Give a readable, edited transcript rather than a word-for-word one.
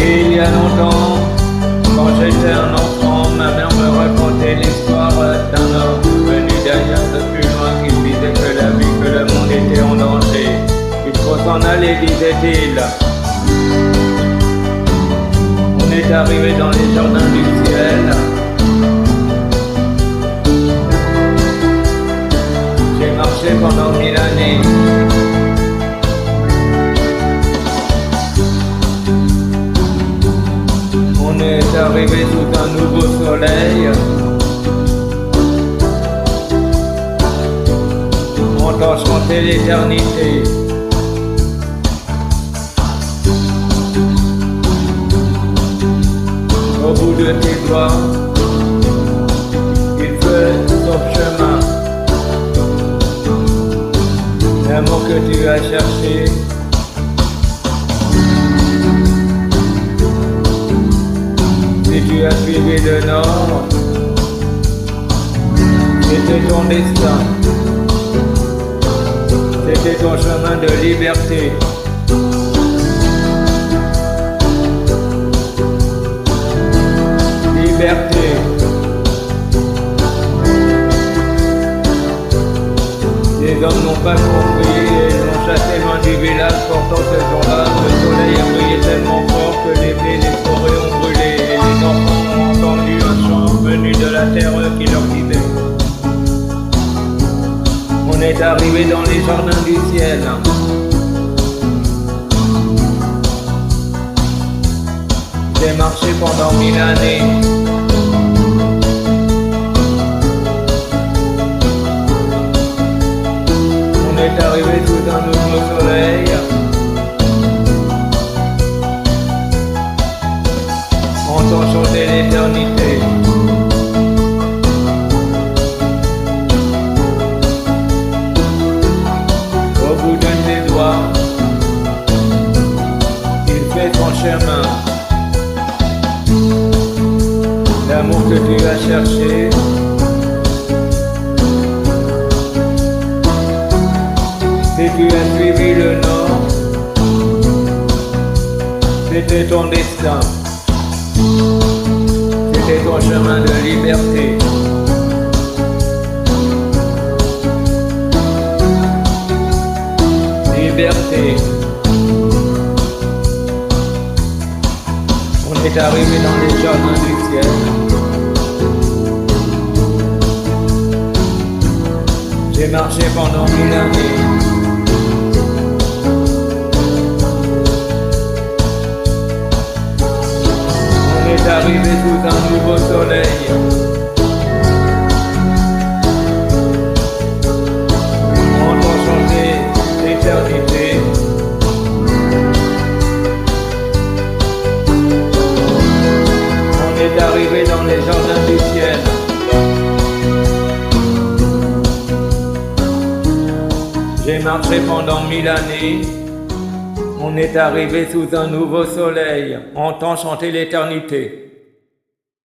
Il y a longtemps, quand j'étais un enfant, ma mère me racontait l'histoire d'un homme venu d'ailleurs de plus loin qui disait que la vie, que le monde était en danger. Il faut s'en aller, disait-il. On est arrivé dans les jardins du ciel. J'ai marché pendant 1000 années. On est arrivé sous un nouveau soleil. On entend chanter l'éternité. Au bout de tes doigts, il fait son chemin. L'amour que tu as cherché. Si tu as suivi le nord, c'était ton destin. C'était ton chemin de liberté. Liberté. Les hommes n'ont pas compris et ils ont chassé loin du village. Pourtant ce jour-là, le soleil a brillé tellement fort que les blés, les forêts ont brûlé. Et les enfants ont entendu un chant venu de la terre qui leur disait: on est arrivé dans les jardins du ciel. J'ai marché pendant 1000 années. On est arrivé sous un nouveau soleil. On entend chanter l'éternité. Au bout de tes doigts, il fait son chemin. L'amour que tu as cherché. Si tu as suivi le nord, c'était ton destin. C'était ton chemin de liberté. Liberté. On est arrivé dans les jardins du ciel. J'ai marché pendant 1000 années. On est arrivé sous un nouveau soleil. On entend chanter l'éternité. On est arrivé dans les jardins du ciel. J'ai marché pendant 1000 années. On est arrivé sous un nouveau soleil. On entend chanter l'éternité.